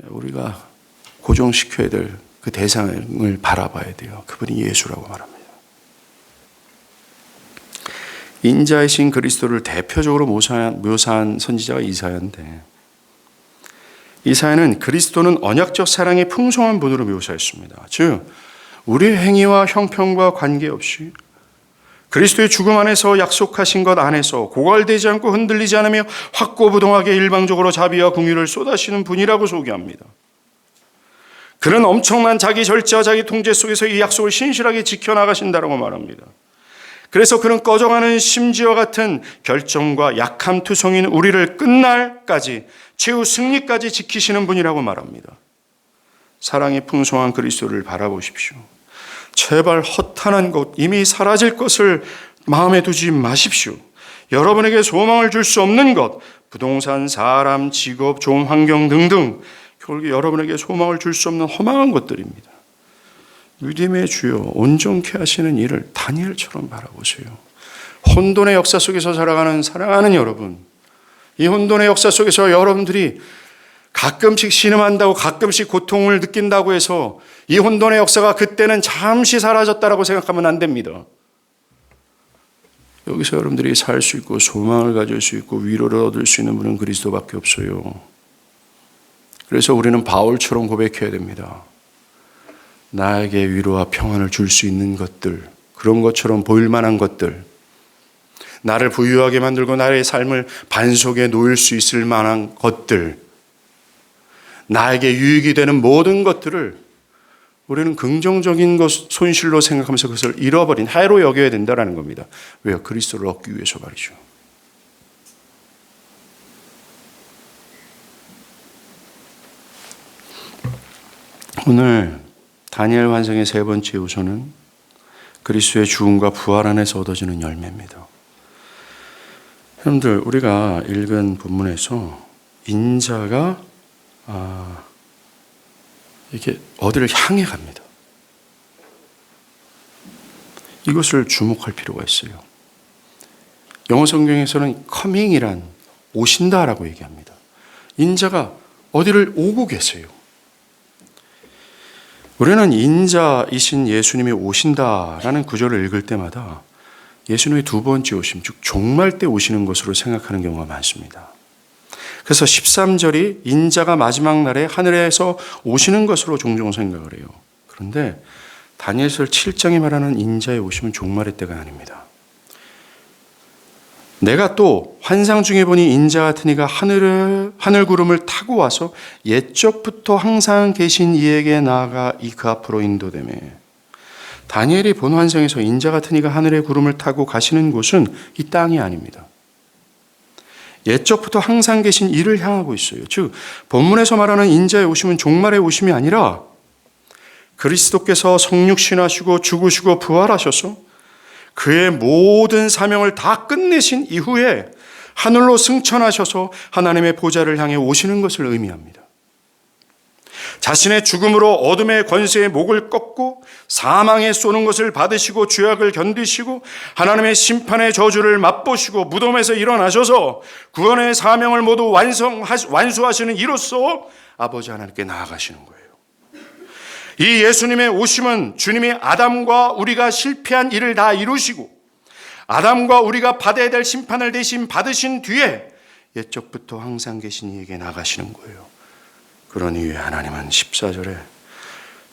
우리가 고정시켜야 될 그 대상을 바라봐야 돼요. 그분이 예수라고 말합니다. 인자이신 그리스도를 대표적으로 묘사한 선지자가 이사야인데, 이사야는 그리스도는 언약적 사랑의 풍성한 분으로 묘사했습니다. 즉 우리의 행위와 형편과 관계없이 그리스도의 죽음 안에서 약속하신 것 안에서 고갈되지 않고 흔들리지 않으며 확고부동하게 일방적으로 자비와 긍휼을 쏟아시는 분이라고 소개합니다. 그는 엄청난 자기 절제와 자기 통제 속에서 이 약속을 신실하게 지켜나가신다라고 말합니다. 그래서 그는 꺼져가는 심지와 같은 결정과 약함 투성인 우리를 끝날까지 최후 승리까지 지키시는 분이라고 말합니다. 사랑의 풍성한 그리스도를 바라보십시오. 제발 허탄한 것, 이미 사라질 것을 마음에 두지 마십시오. 여러분에게 소망을 줄 수 없는 것, 부동산, 사람, 직업, 좋은 환경 등등 결국 여러분에게 소망을 줄 수 없는 허망한 것들입니다. 믿음의 주여 온전케 하시는 이를 다니엘처럼 바라보세요. 혼돈의 역사 속에서 살아가는 사랑하는 여러분, 이 혼돈의 역사 속에서 여러분들이 가끔씩 신음한다고 가끔씩 고통을 느낀다고 해서 이 혼돈의 역사가 그때는 잠시 사라졌다라고 생각하면 안 됩니다. 여기서 여러분들이 살 수 있고 소망을 가질 수 있고 위로를 얻을 수 있는 분은 그리스도밖에 없어요. 그래서 우리는 바울처럼 고백해야 됩니다. 나에게 위로와 평안을 줄 수 있는 것들, 그런 것처럼 보일 만한 것들, 나를 부유하게 만들고 나의 삶을 반석에 놓일 수 있을 만한 것들, 나에게 유익이 되는 모든 것들을 우리는 긍정적인 것, 손실로 생각하면서 그것을 잃어버린 해로 여겨야 된다는 겁니다. 왜요? 그리스도를 얻기 위해서 말이죠. 오늘 다니엘 환상의 세 번째 요소는 그리스도의 죽음과 부활 안에서 얻어지는 열매입니다. 여러분들, 우리가 읽은 본문에서 인자가 이렇게 어디를 향해 갑니다. 이것을 주목할 필요가 있어요. 영어 성경에서는 coming이란 오신다라고 얘기합니다. 인자가 어디를 오고 계세요. 우리는 인자이신 예수님이 오신다라는 구절을 읽을 때마다 예수님의 두 번째 오심, 즉 종말 때 오시는 것으로 생각하는 경우가 많습니다. 그래서 13절이 인자가 마지막 날에 하늘에서 오시는 것으로 종종 생각을 해요. 그런데 다니엘서 7장이 말하는 인자의 오심은 종말의 때가 아닙니다. 내가 또 환상 중에 보니 인자 같은 이가 하늘 구름을 타고 와서 옛적부터 항상 계신 이에게 나아가 이 그 앞으로 인도되매. 다니엘이 본 환상에서 인자 같은 이가 하늘의 구름을 타고 가시는 곳은 이 땅이 아닙니다. 옛적부터 항상 계신 이를 향하고 있어요. 즉 본문에서 말하는 인자의 오심은 종말의 오심이 아니라 그리스도께서 성육신하시고 죽으시고 부활하셔서 그의 모든 사명을 다 끝내신 이후에 하늘로 승천하셔서 하나님의 보좌를 향해 오시는 것을 의미합니다. 자신의 죽음으로 어둠의 권세의 목을 꺾고 사망에 쏘는 것을 받으시고 죄악을 견디시고 하나님의 심판의 저주를 맛보시고 무덤에서 일어나셔서 구원의 사명을 모두 완수하시는 이로써 아버지 하나님께 나아가시는 거예요. 이 예수님의 오심은 주님이 아담과 우리가 실패한 일을 다 이루시고 아담과 우리가 받아야 될 심판을 대신 받으신 뒤에 옛적부터 항상 계신 이에게 나가시는 거예요. 그런 이유에 하나님은 14절에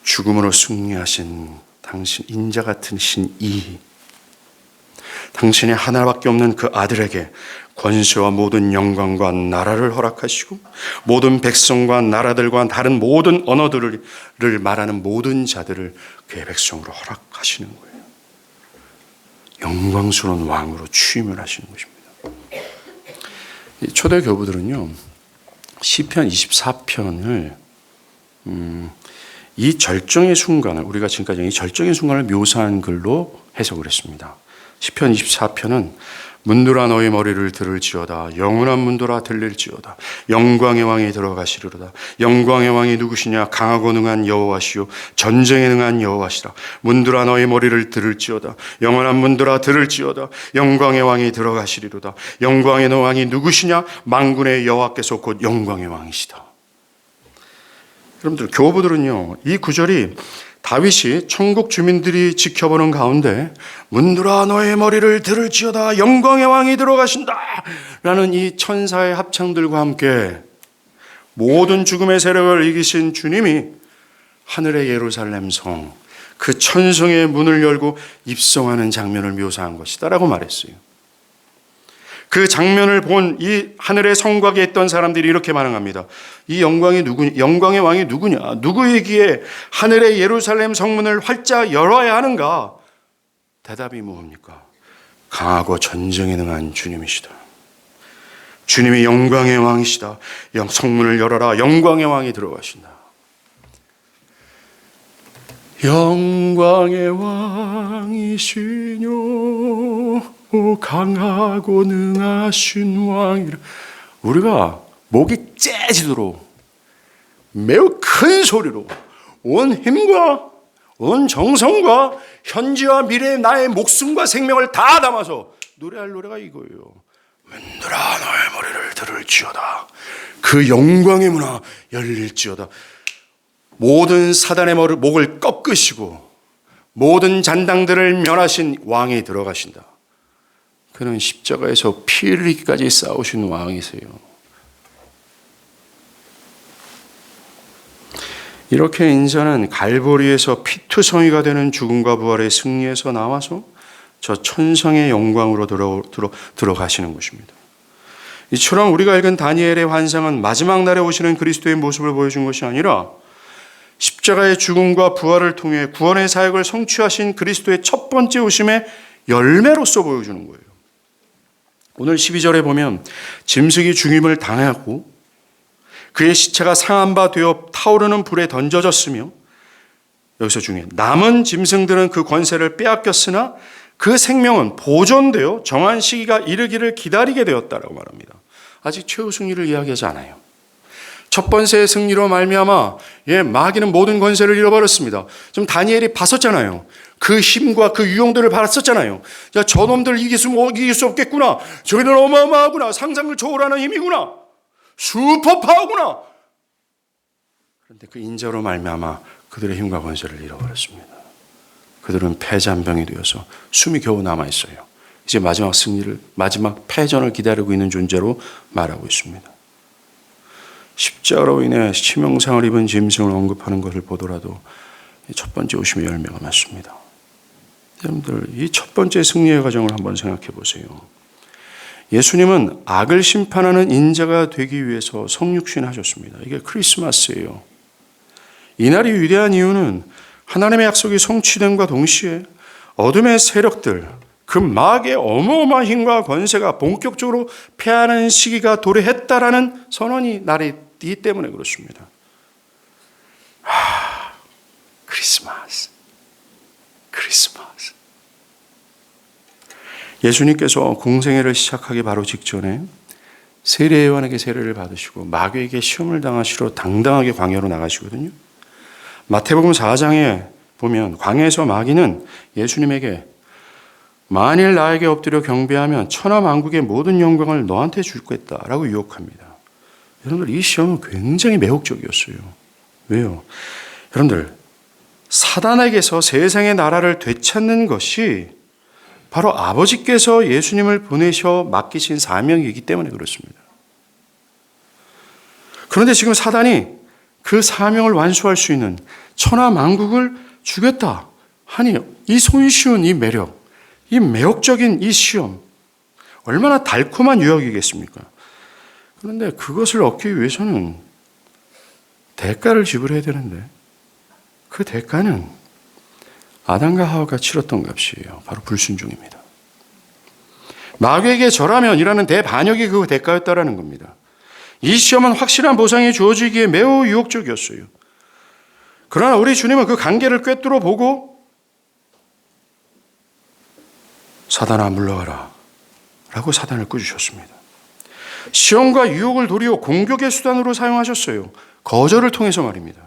죽음으로 승리하신 당신 인자 같은 신이 당신의 하나밖에 없는 그 아들에게 권세와 모든 영광과 나라를 허락하시고 모든 백성과 나라들과 다른 모든 언어들을 말하는 모든 자들을 그의 백성으로 허락하시는 거예요. 영광스러운 왕으로 취임을 하시는 것입니다. 초대 교부들은요, 시편 24편을 이 절정의 순간을, 우리가 지금까지 이 절정의 순간을 묘사한 글로 해석을 했습니다. 시편 24편은 문들아 너희 머리를 들을지어다. 영원한 문들아 들릴지어다. 영광의 왕이 들어가시리로다. 영광의 왕이 누구시냐? 강하고 능한 여호와시요 전쟁에 능한 여호와시라. 문들아 너희 머리를 들을지어다. 영원한 문들아 들을지어다. 영광의 왕이 들어가시리로다. 영광의 왕이 누구시냐? 만군의 여호와께서 곧 영광의 왕이시다. 여러분들, 교부들은요, 이 구절이 다윗이 천국 주민들이 지켜보는 가운데 문들아 너의 머리를 들을지어다 영광의 왕이 들어가신다 라는 이 천사의 합창들과 함께 모든 죽음의 세력을 이기신 주님이 하늘의 예루살렘 성, 그 천성의 문을 열고 입성하는 장면을 묘사한 것이다 라고 말했어요. 그 장면을 본 이 하늘의 성곽에 있던 사람들이 이렇게 반응합니다. 이 영광의 왕이 누구냐? 누구이기에 하늘의 예루살렘 성문을 활짝 열어야 하는가? 대답이 뭡니까? 강하고 전쟁에 능한 주님이시다. 주님이 영광의 왕이시다. 성문을 열어라. 영광의 왕이 들어가신다. 영광의 왕이시뇨 강하고 능하신 왕이라. 우리가 목이 째지도록 매우 큰 소리로 온 힘과 온 정성과 현재와 미래의 나의 목숨과 생명을 다 담아서 노래할 노래가 이거예요. 문들아 너의 머리를 들을지어다. 그 영광의 문화 열릴지어다. 모든 사단의 목을 꺾으시고 모든 잔당들을 멸하신 왕이 들어가신다. 그는 십자가에서 피 흘리기까지 싸우신 왕이세요. 이렇게 인자는 갈보리에서 피투성이가 되는 죽음과 부활의 승리에서 나와서 저 천성의 영광으로 들어가시는 것입니다. 이처럼 우리가 읽은 다니엘의 환상은 마지막 날에 오시는 그리스도의 모습을 보여준 것이 아니라 십자가의 죽음과 부활을 통해 구원의 사역을 성취하신 그리스도의 첫 번째 오심의 열매로서 보여주는 거예요. 오늘 12절에 보면 짐승이 죽임을 당하고 그의 시체가 상한 바 되어 타오르는 불에 던져졌으며, 여기서 중요해요. 남은 짐승들은 그 권세를 빼앗겼으나 그 생명은 보존되어 정한 시기가 이르기를 기다리게 되었다라고 말합니다. 아직 최후 승리를 이야기하지 않아요. 첫 번째 승리로 말미암아 마귀는 모든 권세를 잃어버렸습니다. 지금 다니엘이 봤었잖아요. 그 힘과 그 유용들을 받았었잖아요. 자, 저놈들 이길 수 없겠구나. 저희는 어마어마하구나. 상상을 초월하는 힘이구나. 슈퍼파워구나. 그런데 그 인자로 말미암아 그들의 힘과 권세를 잃어버렸습니다. 그들은 패잔병이 되어서 숨이 겨우 남아있어요. 이제 마지막 패전을 기다리고 있는 존재로 말하고 있습니다. 십자가로 인해 치명상을 입은 짐승을 언급하는 것을 보더라도 첫 번째 오심의 열매가 맞습니다. 여러분들, 이 첫 번째 승리의 과정을 한번 생각해 보세요. 예수님은 악을 심판하는 인자가 되기 위해서 성육신하셨습니다. 이게 크리스마스예요. 이날이 위대한 이유는 하나님의 약속이 성취됨과 동시에 어둠의 세력들, 그 마귀의 어마어마한 힘과 권세가 본격적으로 패하는 시기가 도래했다라는 선언이 날이기 때문에 그렇습니다. 크리스마스. 예수님께서 공생애를 시작하기 바로 직전에 세례 요한에게 세례를 받으시고 마귀에게 시험을 당하시러 당당하게 광야로 나가시거든요. 마태복음 4장에 보면 광야에서 마귀는 예수님에게 만일 나에게 엎드려 경배하면 천하 만국의 모든 영광을 너한테 주겠다라고 유혹합니다. 여러분들, 이 시험은 굉장히 매혹적이었어요. 왜요? 여러분들, 사단에게서 세상의 나라를 되찾는 것이 바로 아버지께서 예수님을 보내셔 맡기신 사명이기 때문에 그렇습니다. 그런데 지금 사단이 그 사명을 완수할 수 있는 천하 만국을 주겠다 하니 이 손쉬운 이 매력, 이 매혹적인 이 시험, 얼마나 달콤한 유혹이겠습니까? 그런데 그것을 얻기 위해서는 대가를 지불해야 되는데 그 대가는 아담과 하와가 치렀던 값이에요. 바로 불순종입니다. 마귀에게 절하면이라는 대반역이 그 대가였다라는 겁니다. 이 시험은 확실한 보상이 주어지기에 매우 유혹적이었어요. 그러나 우리 주님은 그 관계를 꿰뚫어 보고 사단아 물러가라. 라고 사단을 꾸짖으셨습니다. 시험과 유혹을 도리어 공격의 수단으로 사용하셨어요. 거절을 통해서 말입니다.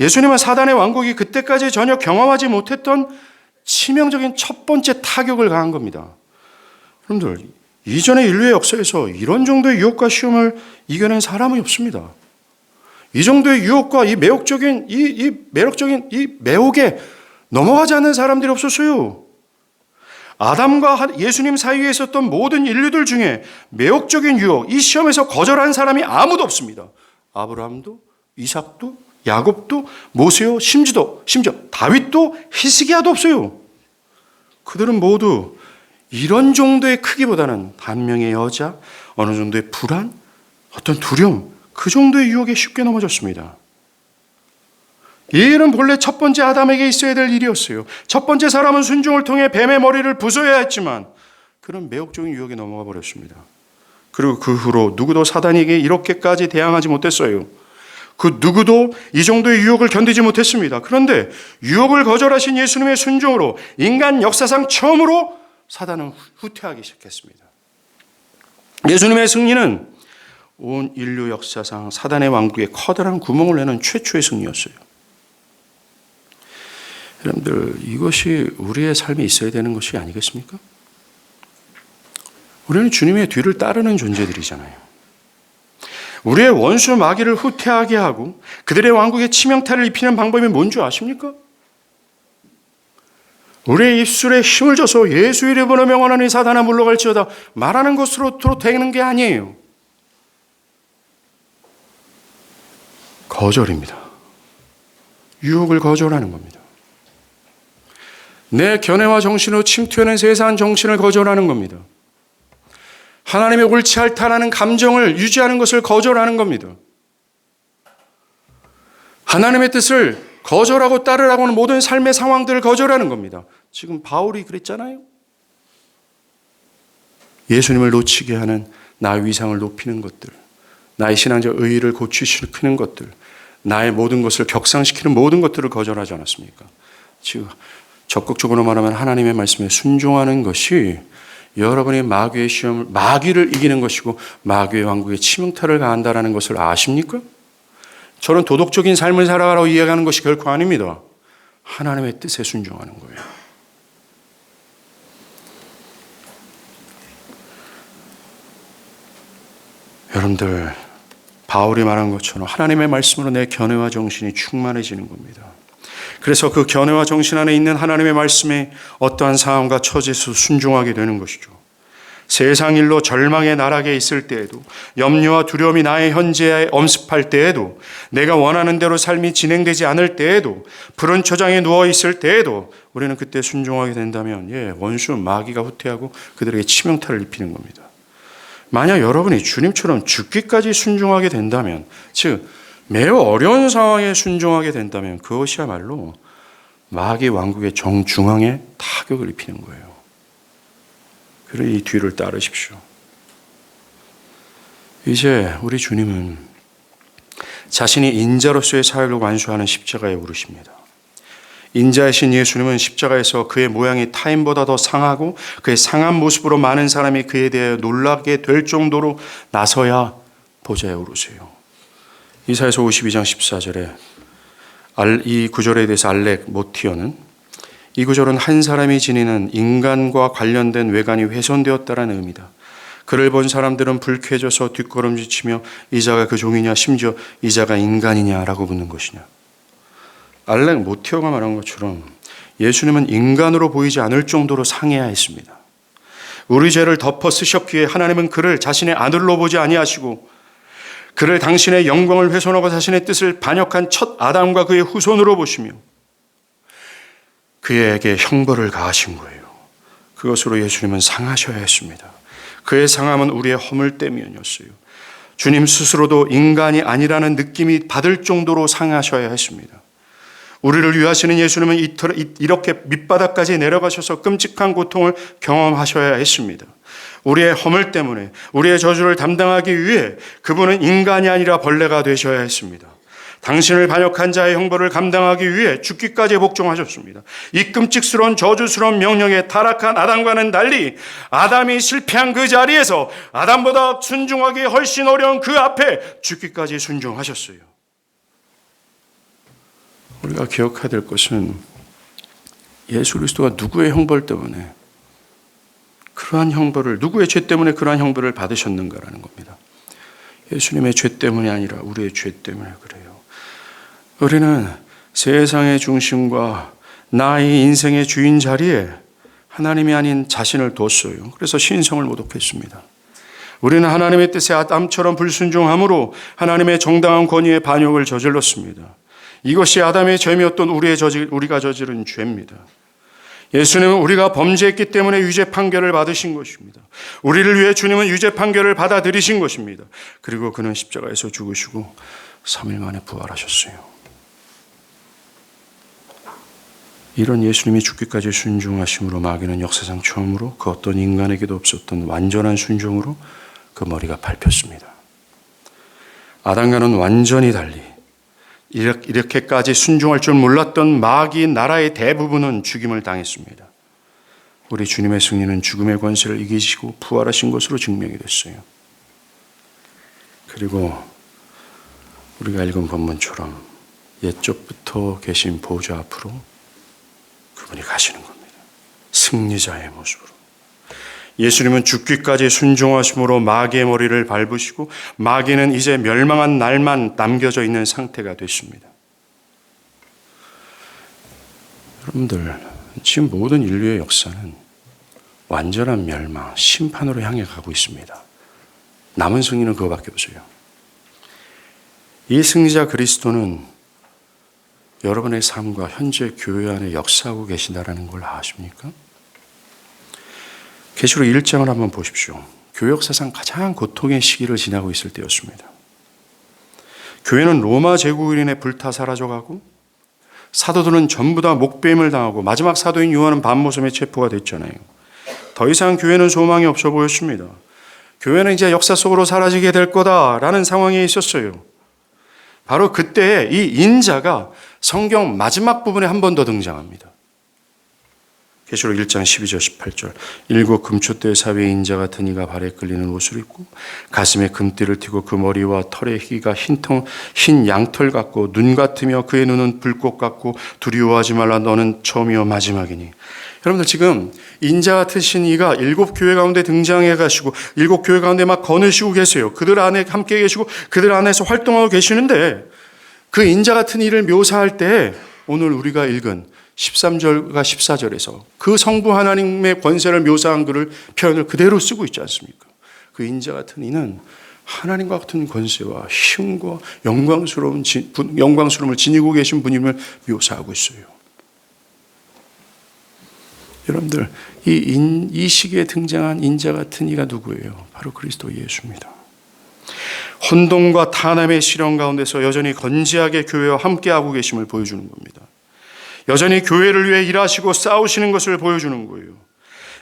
예수님은 사단의 왕국이 그때까지 전혀 경험하지 못했던 치명적인 첫 번째 타격을 가한 겁니다. 여러분들, 이전의 인류의 역사에서 이런 정도의 유혹과 시험을 이겨낸 사람이 없습니다. 이 정도의 유혹과 이 매력적인 이 매혹에 넘어가지 않는 사람들이 없었어요. 아담과 예수님 사이에 있었던 모든 인류들 중에 매혹적인 유혹, 이 시험에서 거절한 사람이 아무도 없습니다. 아브라함도, 이삭도, 야곱도, 모세요, 심지어 다윗도, 히스기야도 없어요. 그들은 모두 이런 정도의 크기보다는 한 명의 여자, 어느 정도의 불안, 어떤 두려움, 그 정도의 유혹에 쉽게 넘어졌습니다. 이 일은 본래 첫 번째 아담에게 있어야 될 일이었어요. 첫 번째 사람은 순종을 통해 뱀의 머리를 부숴야 했지만 그런 매혹적인 유혹에 넘어가 버렸습니다. 그리고 그 후로 누구도 사단에게 이렇게까지 대항하지 못했어요. 그 누구도 이 정도의 유혹을 견디지 못했습니다. 그런데 유혹을 거절하신 예수님의 순종으로 인간 역사상 처음으로 사단은 후퇴하기 시작했습니다. 예수님의 승리는 온 인류 역사상 사단의 왕국에 커다란 구멍을 내는 최초의 승리였어요. 여러분들, 이것이 우리의 삶에 있어야 되는 것이 아니겠습니까? 우리는 주님의 뒤를 따르는 존재들이잖아요. 우리의 원수 마귀를 후퇴하게 하고 그들의 왕국에 치명타를 입히는 방법이 뭔 줄 아십니까? 우리의 입술에 힘을 줘서 예수 이름으로 명하노니 사단아 물러갈지어다 말하는 것으로 되는 게 아니에요. 거절입니다. 유혹을 거절하는 겁니다. 내 견해와 정신으로 침투하는 세상 정신을 거절하는 겁니다. 하나님의 옳지 않다라는 감정을 유지하는 것을 거절하는 겁니다. 하나님의 뜻을 거절하고 따르라고는 모든 삶의 상황들을 거절하는 겁니다. 지금 바울이 그랬잖아요. 예수님을 놓치게 하는 나의 위상을 높이는 것들, 나의 신앙적 의의를 고취시키는 것들, 나의 모든 것을 격상시키는 모든 것들을 거절하지 않았습니까? 지금 적극적으로 말하면 하나님의 말씀에 순종하는 것이 여러분이 마귀의 시험을, 마귀를 이기는 것이고 마귀의 왕국에 치명타를 가한다는 것을 아십니까? 저는 도덕적인 삶을 살아가라고 이야기하는 것이 결코 아닙니다. 하나님의 뜻에 순종하는 거예요. 여러분들, 바울이 말한 것처럼 하나님의 말씀으로 내 견해와 정신이 충만해지는 겁니다. 그래서 그 견해와 정신 안에 있는 하나님의 말씀에 어떠한 상황과 처지에서 순종하게 되는 것이죠. 세상 일로 절망의 나락에 있을 때에도, 염려와 두려움이 나의 현재에 엄습할 때에도, 내가 원하는 대로 삶이 진행되지 않을 때에도, 푸른 초장에 누워 있을 때에도 우리는 그때 순종하게 된다면 원수 마귀가 후퇴하고 그들에게 치명타를 입히는 겁니다. 만약 여러분이 주님처럼 죽기까지 순종하게 된다면, 즉 매우 어려운 상황에 순종하게 된다면 그것이야말로 마귀 왕국의 정중앙에 타격을 입히는 거예요. 그래, 이 뒤를 따르십시오. 이제 우리 주님은 자신이 인자로서의 사역을 완수하는 십자가에 오르십니다. 인자이신 예수님은 십자가에서 그의 모양이 타인보다 더 상하고 그의 상한 모습으로 많은 사람이 그에 대해 놀라게 될 정도로 나서야 보좌에 오르세요. 이사야서 52장 14절에 이 구절에 대해서 알렉 모티어는, 이 구절은 한 사람이 지니는 인간과 관련된 외관이 훼손되었다라는 의미다. 그를 본 사람들은 불쾌해져서 뒷걸음질치며 이자가 그 종이냐, 심지어 이자가 인간이냐라고 묻는 것이냐. 알렉 모티어가 말한 것처럼 예수님은 인간으로 보이지 않을 정도로 상해야 했습니다. 우리 죄를 덮어 쓰셨기에 하나님은 그를 자신의 아들로 보지 아니하시고 그를 당신의 영광을 훼손하고 자신의 뜻을 반역한 첫 아담과 그의 후손으로 보시며 그에게 형벌을 가하신 거예요. 그것으로 예수님은 상하셔야 했습니다. 그의 상함은 우리의 허물 때문이었어요. 주님 스스로도 인간이 아니라는 느낌이 받을 정도로 상하셔야 했습니다. 우리를 위하시는 예수님은 이렇게 밑바닥까지 내려가셔서 끔찍한 고통을 경험하셔야 했습니다. 우리의 허물 때문에 우리의 저주를 담당하기 위해 그분은 인간이 아니라 벌레가 되셔야 했습니다. 당신을 반역한 자의 형벌을 감당하기 위해 죽기까지 복종하셨습니다. 이 끔찍스러운 저주스러운 명령에 타락한 아담과는 달리 아담이 실패한 그 자리에서 아담보다 순종하기 훨씬 어려운 그 앞에 죽기까지 순종하셨어요. 우리가 기억해야 될 것은 예수 그리스도가 누구의 형벌 때문에 그러한 형벌을, 누구의 죄 때문에 그러한 형벌을 받으셨는가라는 겁니다. 예수님의 죄 때문이 아니라 우리의 죄 때문에 그래요. 우리는 세상의 중심과 나의 인생의 주인 자리에 하나님이 아닌 자신을 뒀어요. 그래서 신성을 모독했습니다. 우리는 하나님의 뜻에 아담처럼 불순종함으로 하나님의 정당한 권위에 반역을 저질렀습니다. 이것이 아담의 죄였던 우리가 저지른 죄입니다. 예수님은 우리가 범죄했기 때문에 유죄 판결을 받으신 것입니다. 우리를 위해 주님은 유죄 판결을 받아들이신 것입니다. 그리고 그는 십자가에서 죽으시고 3일 만에 부활하셨어요. 이런 예수님이 죽기까지 순종하심으로 마귀는 역사상 처음으로 그 어떤 인간에게도 없었던 완전한 순종으로 그 머리가 밟혔습니다. 아담과는 완전히 달리 이렇게까지 순종할 줄 몰랐던 마귀 나라의 대부분은 죽임을 당했습니다. 우리 주님의 승리는 죽음의 권세를 이기시고 부활하신 것으로 증명이 됐어요. 그리고 우리가 읽은 본문처럼 옛적부터 계신 보좌 앞으로 그분이 가시는 겁니다. 승리자의 모습으로. 예수님은 죽기까지 순종하심으로 마귀의 머리를 밟으시고 마귀는 이제 멸망한 날만 남겨져 있는 상태가 됐습니다. 여러분들, 지금 모든 인류의 역사는 완전한 멸망, 심판으로 향해 가고 있습니다. 남은 승리는 그거밖에 없어요. 이 승리자 그리스도는 여러분의 삶과 현재 교회 안에 역사하고 계신다는 걸 아십니까? 계시록 1장을 한번 보십시오. 교회 역사상 가장 고통의 시기를 지나고 있을 때였습니다. 교회는 로마 제국으로 인해 불타 사라져가고 사도들은 전부 다 목배임을 당하고 마지막 사도인 요한은 밤모섬에 체포가 됐잖아요. 더 이상 교회는 소망이 없어 보였습니다. 교회는 이제 역사 속으로 사라지게 될 거다라는 상황에 있었어요. 바로 그때에 이 인자가 성경 마지막 부분에 한 번 더 등장합니다. 계시록 1장 12절 18절 일곱 금초대 사위의 인자 같은 이가 발에 끌리는 옷을 입고 가슴에 금띠를 띠고 그 머리와 털의 희가 흰 양털 같고 눈 같으며 그의 눈은 불꽃 같고 두려워하지 말라 너는 처음이요 마지막이니. 여러분들 지금 인자 같으신 이가 일곱 교회 가운데 등장해 가시고 일곱 교회 가운데 막 거느시고 계세요. 그들 안에 함께 계시고 그들 안에서 활동하고 계시는데 그 인자 같은 이를 묘사할 때 오늘 우리가 읽은 13절과 14절에서 그 성부 하나님의 권세를 묘사한 표현을 그대로 쓰고 있지 않습니까? 그 인자 같은 이는 하나님과 같은 권세와 힘과 영광스러움을 지니고 계신 분임을 묘사하고 있어요. 여러분들, 이 시기에 등장한 인자 같은 이가 누구예요? 바로 그리스도 예수입니다. 혼돈과 탄압의 시련 가운데서 여전히 건재하게 교회와 함께하고 계심을 보여주는 겁니다. 여전히 교회를 위해 일하시고 싸우시는 것을 보여주는 거예요.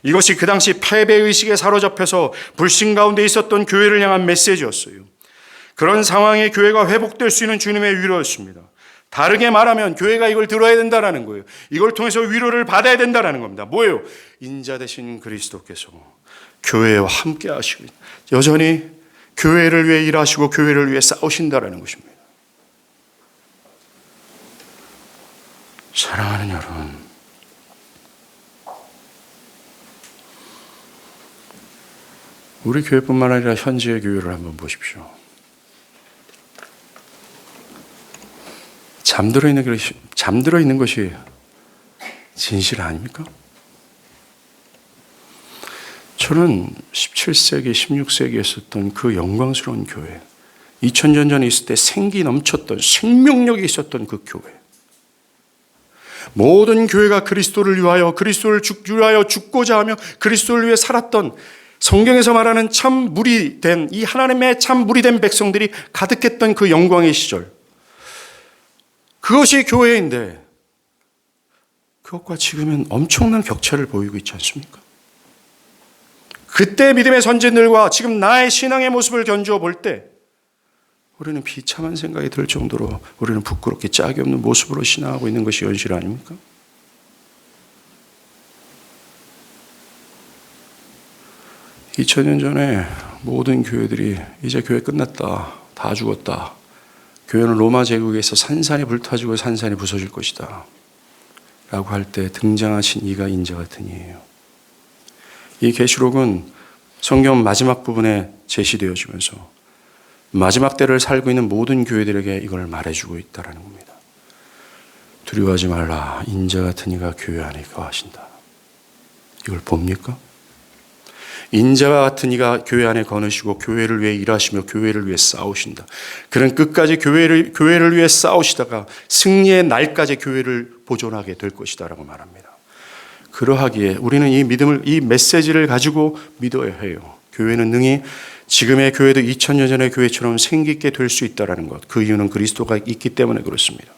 이것이 그 당시 패배의식에 사로잡혀서 불신 가운데 있었던 교회를 향한 메시지였어요. 그런 상황에 교회가 회복될 수 있는 주님의 위로였습니다. 다르게 말하면 교회가 이걸 들어야 된다는 거예요. 이걸 통해서 위로를 받아야 된다는 겁니다. 뭐예요? 인자 되신 그리스도께서 교회와 함께 하시고 여전히 교회를 위해 일하시고 교회를 위해 싸우신다는 것입니다. 사랑하는 여러분, 우리 교회뿐만 아니라 현지의 교회를 한번 보십시오. 잠들어 있는 것이 진실 아닙니까? 저는 17세기, 16세기에 있었던 그 영광스러운 교회, 2000년 전에 있을 때 생기 넘쳤던, 생명력이 있었던 그 교회, 모든 교회가 그리스도를 위하여 죽고자 하며 그리스도를 위해 살았던 성경에서 말하는 참 물이 된 이 하나님의 참 물이 된 백성들이 가득했던 그 영광의 시절, 그것이 교회인데 그것과 지금은 엄청난 격차를 보이고 있지 않습니까? 그때 믿음의 선진들과 지금 나의 신앙의 모습을 견주어 볼 때 우리는 비참한 생각이 들 정도로 우리는 부끄럽게 짝이 없는 모습으로 신앙하고 있는 것이 현실 아닙니까? (2000년) 전에 모든 교회들이 이제 교회 끝났다, 다 죽었다, 교회는 로마 제국에서 산산이 불타지고 산산이 부서질 것이다 라고 할 때 등장하신 이가 인자 같은 이예요. 이 계시록은 성경 마지막 부분에 제시되어지면서 마지막 때를 살고 있는 모든 교회들에게 이걸 말해주고 있다는 겁니다. 두려워하지 말라, 인자 같은 이가 교회 안에 거하신다. 이걸 봅니까? 인자와 같은 이가 교회 안에 거느시고 교회를 위해 일하시며 교회를 위해 싸우신다. 그는 끝까지 교회를 위해 싸우시다가 승리의 날까지 교회를 보존하게 될 것이다 라고 말합니다. 그러하기에 우리는 이 믿음을, 이 메시지를 가지고 믿어야 해요. 교회는 능히 지금의 교회도 2000년 전의 교회처럼 생기게 될 수 있다는 것. 그 이유는 그리스도가 있기 때문에 그렇습니다.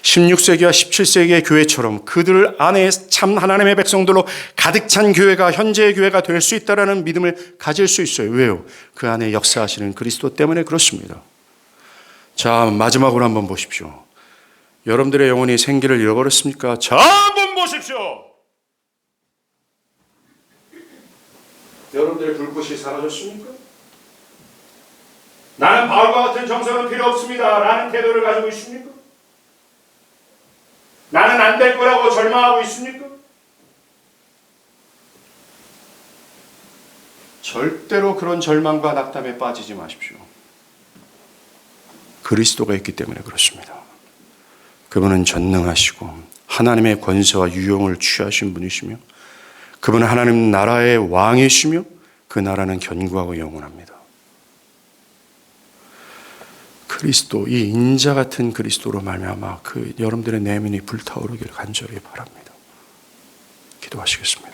16세기와 17세기의 교회처럼 그들 안에 참 하나님의 백성들로 가득 찬 교회가 현재의 교회가 될 수 있다는 믿음을 가질 수 있어요. 왜요? 그 안에 역사하시는 그리스도 때문에 그렇습니다. 자, 마지막으로 한번 보십시오. 여러분들의 영혼이 생기를 잃어버렸습니까? 자, 한번 보십시오. 여러분들의 불꽃이 사라졌습니까? 나는 바울과 같은 정서는 필요 없습니다 라는 태도를 가지고 있습니까? 나는 안 될 거라고 절망하고 있습니까? 절대로 그런 절망과 낙담에 빠지지 마십시오. 그리스도가 있기 때문에 그렇습니다. 그분은 전능하시고 하나님의 권세와 유용을 취하신 분이시며 그분은 하나님 나라의 왕이시며 그 나라는 견고하고 영원합니다. 그리스도, 이 인자 같은 그리스도로 말미암아 그 여러분들의 내면이 불타오르기를 간절히 바랍니다. 기도하시겠습니다.